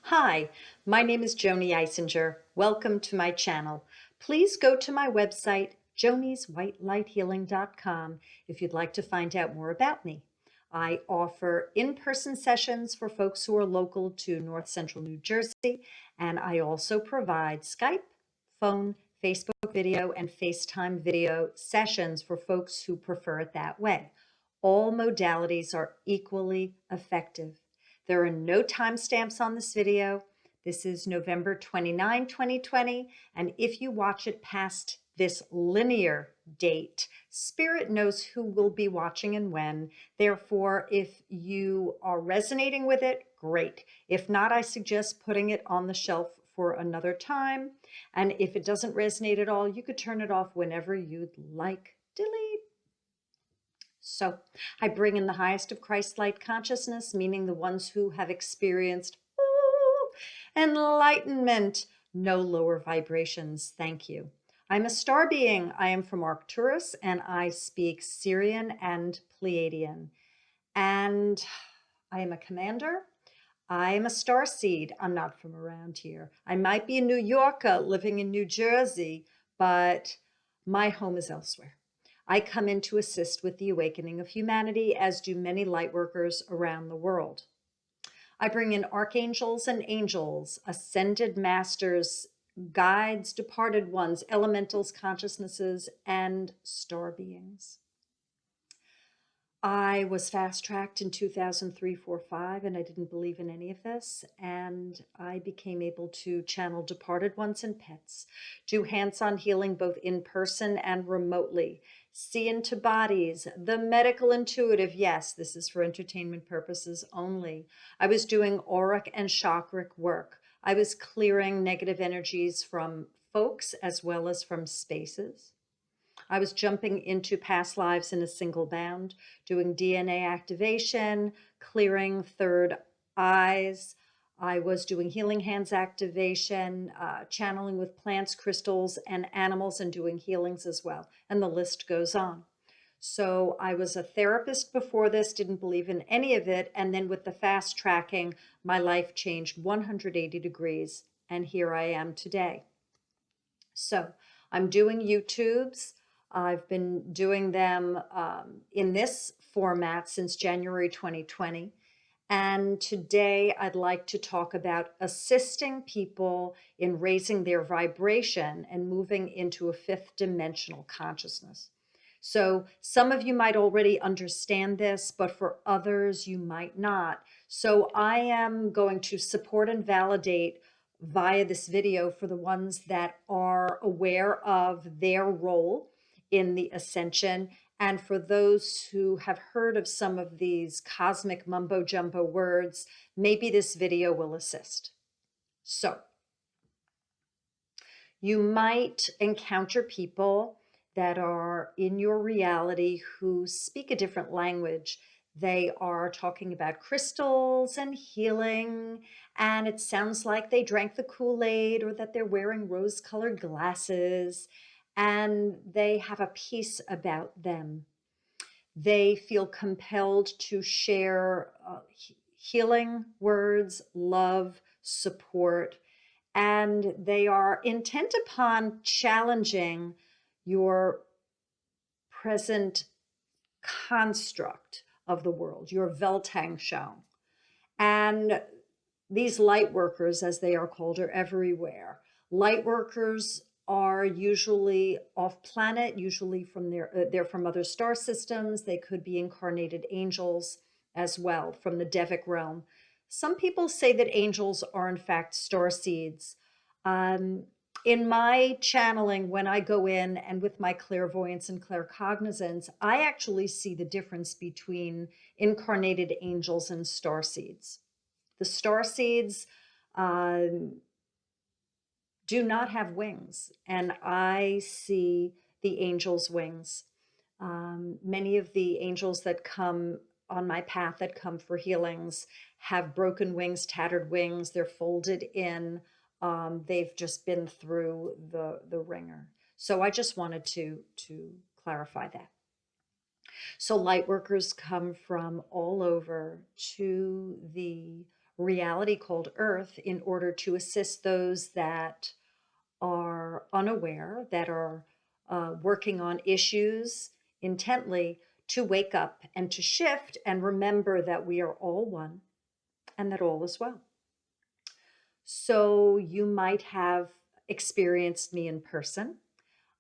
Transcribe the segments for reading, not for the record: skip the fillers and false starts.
Hi, my name is Joanie'S. Welcome to my channel. Please go to my website, jonieswhitelightshealing.com, if you'd like to find out more about me. I offer in-person sessions for folks who are local to North Central New Jersey, and I also provide Skype, phone, Facebook video, and FaceTime video sessions for folks who prefer it that way. All modalities are equally effective. There are no timestamps on this video. This is November 29, 2020, and if you watch it past this linear date, Spirit knows who will be watching and when. Therefore, if you are resonating with it, great. If not, I suggest putting it on the shelf for another time. And if it doesn't resonate at all, you could turn it off whenever you'd like. Delete. So I bring in the highest of Christ light consciousness, meaning the ones who have experienced enlightenment, no lower vibrations. Thank you. I'm a star being. I am from Arcturus and I speak Syrian and Pleiadian. And I am a commander. I am a star seed. I'm not from around here. I might be a New Yorker living in New Jersey, but my home is elsewhere. I come in to assist with the awakening of humanity, as do many light workers around the world. I bring in archangels and angels, ascended masters, guides, departed ones, elementals, consciousnesses, and star beings. I was fast-tracked in 2003, 4, 5, and I didn't believe in any of this. And I became able to channel departed ones and pets, do hands-on healing both in person and remotely, see into bodies, the medical intuitive. Yes, this is for entertainment purposes only. I was doing auric and chakric work. I was clearing negative energies from folks as well as from spaces. I was jumping into past lives in a single bound, doing DNA activation, clearing third eyes. I was doing healing hands activation, channeling with plants, crystals, and animals, and doing healings as well. And the list goes on. So I was a therapist before this, didn't believe in any of it. And then with the fast tracking, my life changed 180 degrees. And here I am today. So I'm doing YouTubes. I've been doing them in this format since January 2020. And today I'd like to talk about assisting people in raising their vibration and moving into a fifth dimensional consciousness. So some of you might already understand this, but for others you might not. So I am going to support and validate via this video for the ones that are aware of their role in the ascension, and for those who have heard of some of these cosmic mumbo jumbo words, maybe this video will assist. So you might encounter people that are in your reality who speak a different language. They are talking about crystals and healing, and it sounds like they drank the Kool-Aid or that they're wearing rose-colored glasses, and they have a peace about them. They feel compelled to share healing words, love, support, and they are intent upon challenging your present construct of the world, your Weltanschauung. And these light workers, as they are called, are everywhere. Light workers are usually off planet, usually from they're from other star systems. They could be incarnated angels as well from the Devic realm. Some people say that angels are in fact star seeds. In my channeling, when I go in and with my clairvoyance and claircognizance, I actually see the difference between incarnated angels and star seeds. The star seeds do not have wings, and I see the angels' wings. Many of the angels that come on my path that come for healings have broken wings, tattered wings. They're folded in. They've just been through the ringer. So I just wanted to clarify that. So light workers come from all over to the reality called Earth in order to assist those that are unaware, that are working on issues intently, to wake up and to shift and remember that we are all one and that all is well. So you might have experienced me in person,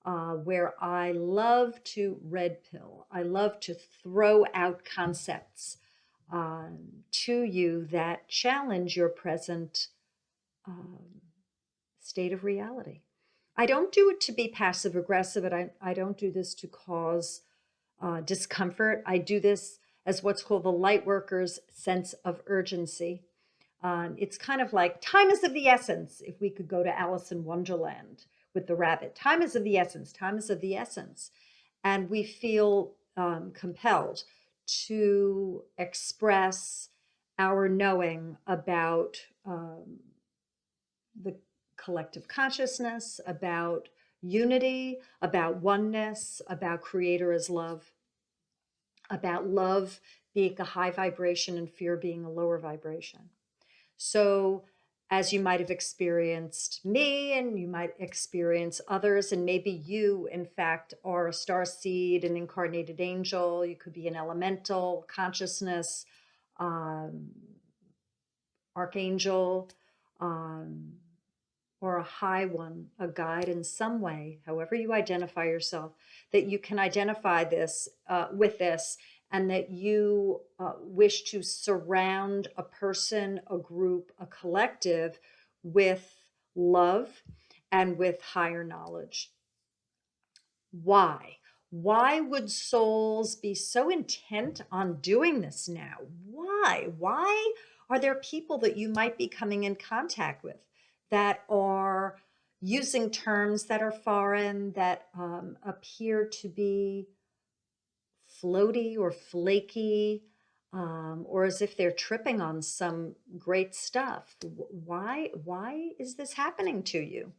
where I love to red pill. I love to throw out concepts to you that challenge your present state of reality. I don't do it to be passive aggressive, and I don't do this to cause discomfort. I do this as what's called the Lightworkers' sense of urgency. It's kind of like time is of the essence. If we could go to Alice in Wonderland with the rabbit, time is of the essence, time is of the essence. And we feel compelled to express our knowing about the collective consciousness, about unity, about oneness, about creator as love, about love being a high vibration and fear being a lower vibration. So as you might have experienced me, and you might experience others, and maybe you, in fact, are a star seed, an incarnated angel, you could be an elemental consciousness, archangel, or a high one, a guide in some way, however you identify yourself, that you can identify this with this, and that you wish to surround a person, a group, a collective with love and with higher knowledge. Why? Why would souls be so intent on doing this now? Why? Why are there people that you might be coming in contact with that are using terms that are foreign, that appear to be floaty or flaky, or as if they're tripping on some great stuff? Why is this happening to you?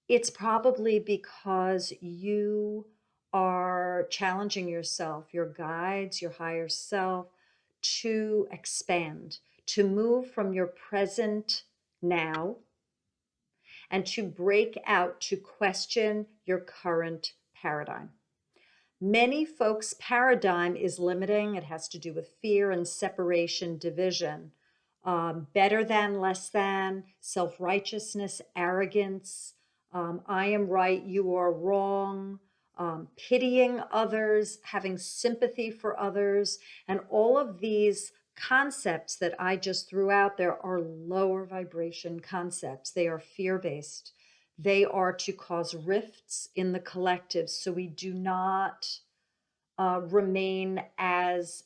It's probably because you are challenging yourself, your guides, your higher self, to expand, to move from your present now, and to break out, to question your current paradigm. Many folks' paradigm is limiting. It has to do with fear and separation, division, better than, less than, self-righteousness, arrogance, I am right, you are wrong, pitying others, having sympathy for others, and all of these concepts that I just threw out there are lower vibration concepts. They are fear-based. They are to cause rifts in the collective, so we do not remain as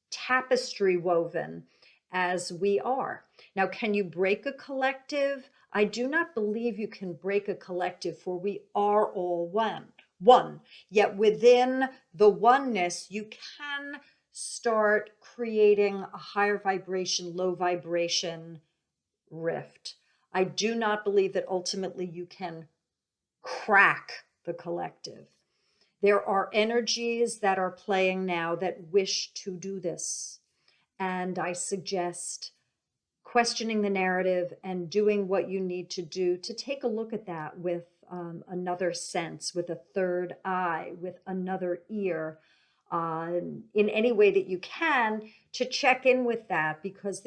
tapestry woven as we are. Now, can you break a collective? I do not believe you can break a collective, for we are all one. Yet within the oneness, you can start creating a higher vibration, low vibration rift. I do not believe that ultimately you can crack the collective. There are energies that are playing now that wish to do this. And I suggest questioning the narrative and doing what you need to do to take a look at that with another sense, with a third eye, with another ear, in any way that you can, to check in with that, because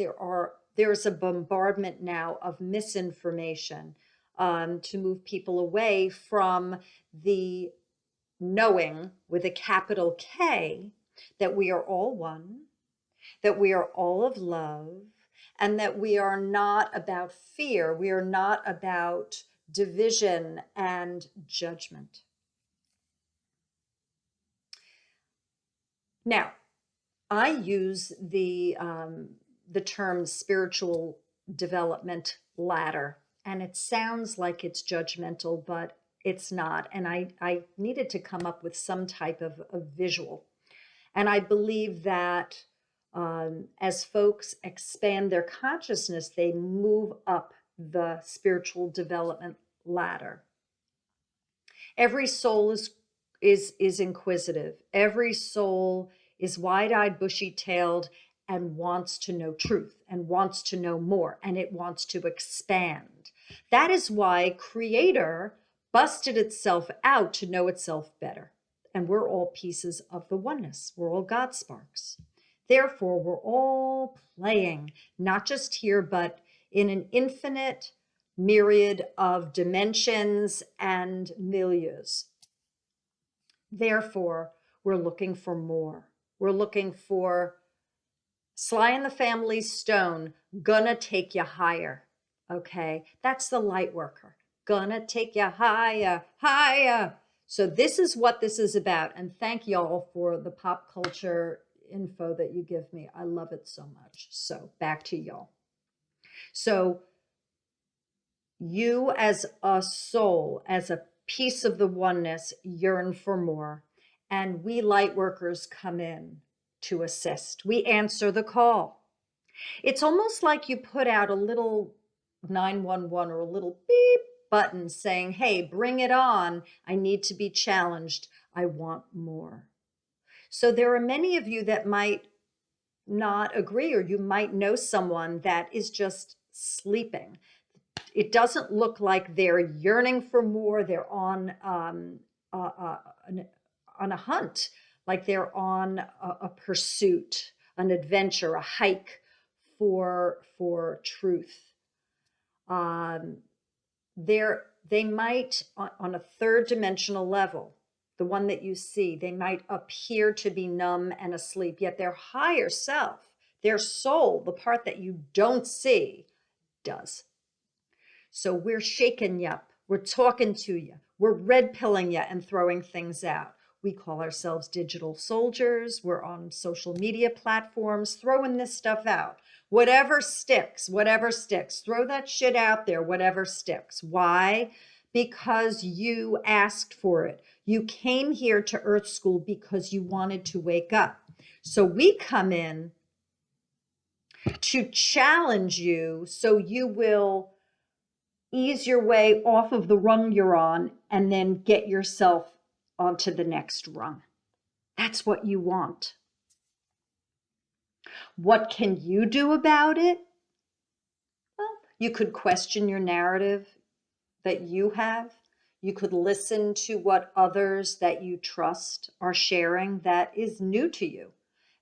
there's a bombardment now of misinformation to move people away from the knowing, with a capital K, that we are all one, that we are all of love, and that we are not about fear. We are not about division and judgment. Now, I use the term spiritual development ladder, and it sounds like it's judgmental, but it's not. And I needed to come up with some type of visual. And I believe that as folks expand their consciousness, they move up the spiritual development ladder. Every soul is inquisitive. Every soul is wide-eyed, bushy-tailed, and wants to know truth and wants to know more, and it wants to expand. That is why Creator busted itself out to know itself better. And we're all pieces of the oneness. We're all God sparks. Therefore, we're all playing, not just here, but in an infinite myriad of dimensions and milieus. Therefore, we're looking for more. We're looking for Sly and the Family Stone, gonna take you higher. Okay, that's the light worker. Gonna take you higher, higher. So this is what this is about. And thank y'all for the pop culture info that you give me. I love it so much. So back to y'all. So you as a soul, as a piece of the oneness, yearn for more. And we light workers come in to assist. We answer the call. It's almost like you put out a little 911 or a little beep button saying, hey, bring it on. I need to be challenged. I want more. So there are many of you that might not agree, or you might know someone that is just sleeping. It doesn't look like they're yearning for more. They're on a hunt, like they're on a pursuit, an adventure, a hike for truth. They might, on a third dimensional level, the one that you see, they might appear to be numb and asleep, yet their higher self, their soul, the part that you don't see, does. So we're shaking you up. We're talking to you. We're red pilling you and throwing things out. We call ourselves digital soldiers. We're on social media platforms throwing this stuff out. Whatever sticks, whatever sticks. Throw that shit out there, whatever sticks. Why? Because you asked for it. You came here to Earth School because you wanted to wake up. So we come in to challenge you so you will ease your way off of the rung you're on and then get yourself onto the next rung. That's what you want. What can you do about it? Well, you could question your narrative that you have. You could listen to what others that you trust are sharing that is new to you,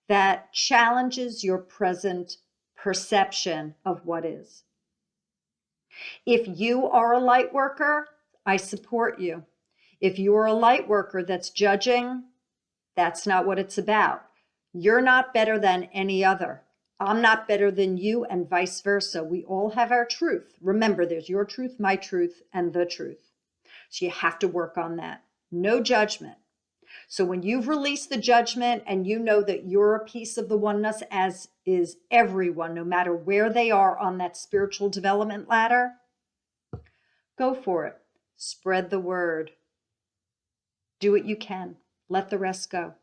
that challenges your present perception of what is. If you are a light worker, I support you. If you're a light worker that's judging, that's not what it's about. You're not better than any other. I'm not better than you, and vice versa. We all have our truth. Remember, there's your truth, my truth, and the truth. So you have to work on that. No judgment. So when you've released the judgment and you know that you're a piece of the oneness, as is everyone, no matter where they are on that spiritual development ladder, go for it. Spread the word. Do what you can. Let the rest go.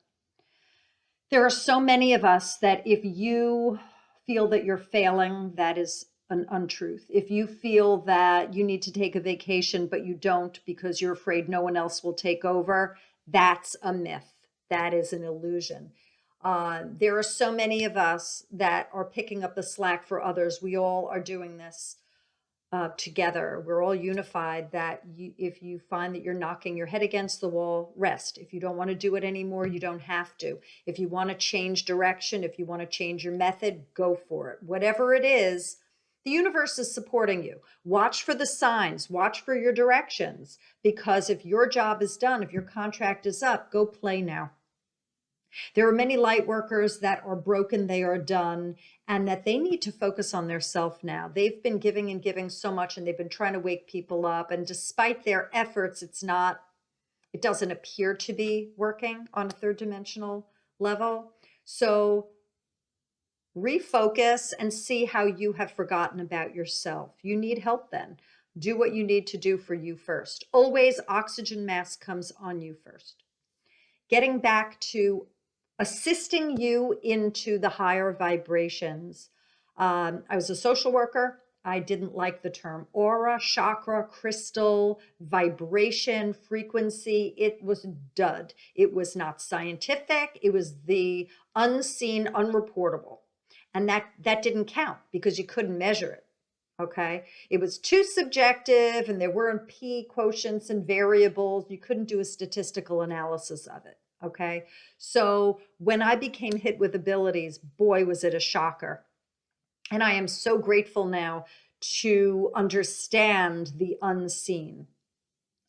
There are so many of us that if you feel that you're failing, that is an untruth. If you feel that you need to take a vacation, but you don't because you're afraid no one else will take over, that's a myth. That is an illusion. There are so many of us that are picking up the slack for others. We all are doing this together. We're all unified, that if you find that you're knocking your head against the wall, rest. If you don't want to do it anymore, you don't have to. If you want to change direction, if you want to change your method, go for it. Whatever it is, the universe is supporting you. Watch for the signs, watch for your directions, because if your job is done, if your contract is up, go play now. There are many light workers that are broken, they are done, and that they need to focus on their self now. They've been giving and giving so much, and they've been trying to wake people up. And despite their efforts, it doesn't appear to be working on a third dimensional level. So refocus and see how you have forgotten about yourself. You need help then. Do what you need to do for you first. Always oxygen mask comes on you first. Getting back to assisting you into the higher vibrations. I was a social worker. I didn't like the term aura, chakra, crystal, vibration, frequency. It was dud. It was not scientific. It was the unseen, unreportable. And that didn't count because you couldn't measure it. Okay. It was too subjective and there weren't P quotients and variables. You couldn't do a statistical analysis of it. Okay. So when I became hit with abilities, boy, was it a shocker. And I am so grateful now to understand the unseen.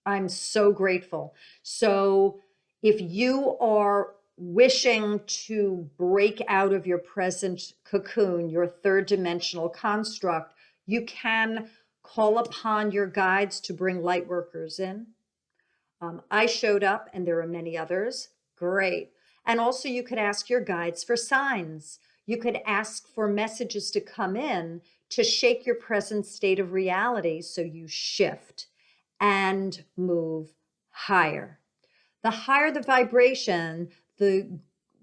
I'm so grateful. So if you are wishing to break out of your present cocoon, your third dimensional construct, you can call upon your guides to bring light workers in. I showed up and there are many others. Great. And also you could ask your guides for signs. You could ask for messages to come in to shake your present state of reality so you shift and move higher. The higher the vibration, the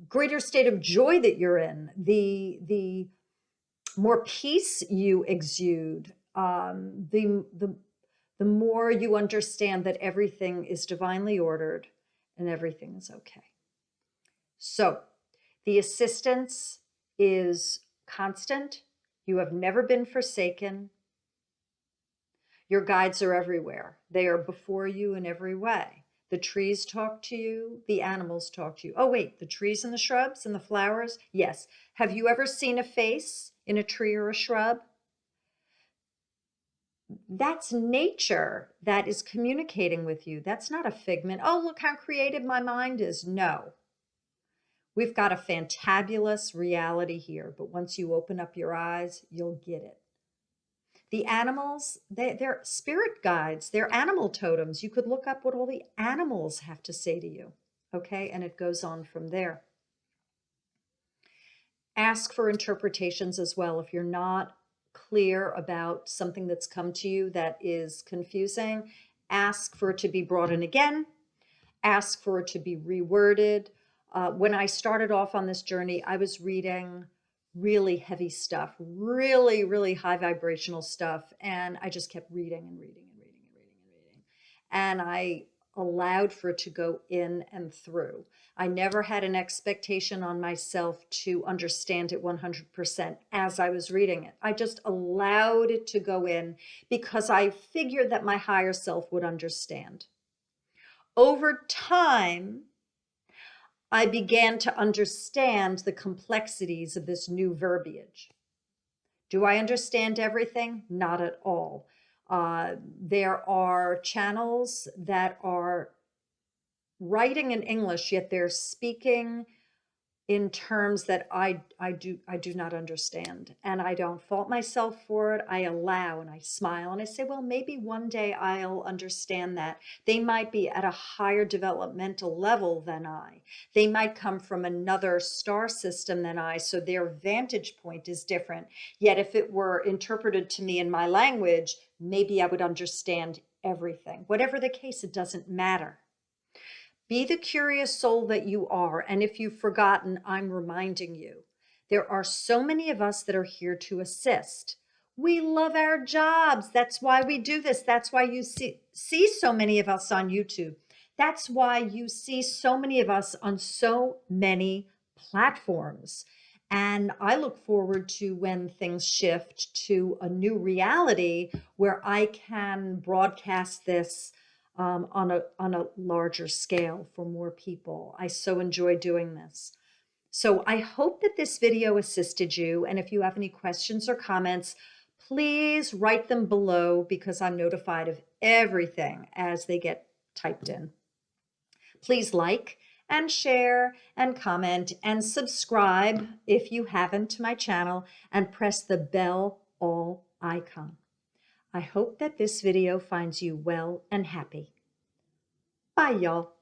greater state of joy that you're in, the more peace you exude, the more you understand that everything is divinely ordered and everything is okay. So the assistance is constant. You have never been forsaken. Your guides are everywhere. They are before you in every way. The trees talk to you. The animals talk to you. Oh, wait, the trees and the shrubs and the flowers? Yes. Have you ever seen a face in a tree or a shrub? That's nature that is communicating with you. That's not a figment. Oh, look how creative my mind is. No. We've got a fantabulous reality here, but once you open up your eyes, you'll get it. The animals, they're spirit guides. They're animal totems. You could look up what all the animals have to say to you, okay? And it goes on from there. Ask for interpretations as well. If you're not clear about something that's come to you that is confusing, ask for it to be brought in again. Ask for it to be reworded. When I started off on this journey, I was reading really heavy stuff, really, really high vibrational stuff. And I just kept reading and reading and reading and reading and reading. And I allowed for it to go in and through. I never had an expectation on myself to understand it 100% as I was reading it. I just allowed it to go in because I figured that my higher self would understand. Over time, I began to understand the complexities of this new verbiage. Do I understand everything? Not at all. There are channels that are writing in English, yet they're speaking in terms that I do not understand. And I don't fault myself for it. I allow and I smile and I say, well, maybe one day I'll understand that. They might be at a higher developmental level than I. They might come from another star system than I, so their vantage point is different. Yet if it were interpreted to me in my language, maybe I would understand everything. Whatever the case, it doesn't matter. Be the curious soul that you are. And if you've forgotten, I'm reminding you. There are so many of us that are here to assist. We love our jobs. That's why we do this. That's why you see so many of us on YouTube. That's why you see so many of us on so many platforms. And I look forward to when things shift to a new reality where I can broadcast this on a larger scale for more people. I so enjoy doing this. So I hope that this video assisted you. And if you have any questions or comments, please write them below because I'm notified of everything as they get typed in. Please like and share and comment and subscribe if you haven't to my channel and press the bell all icon. I hope that this video finds you well and happy. Bye, y'all.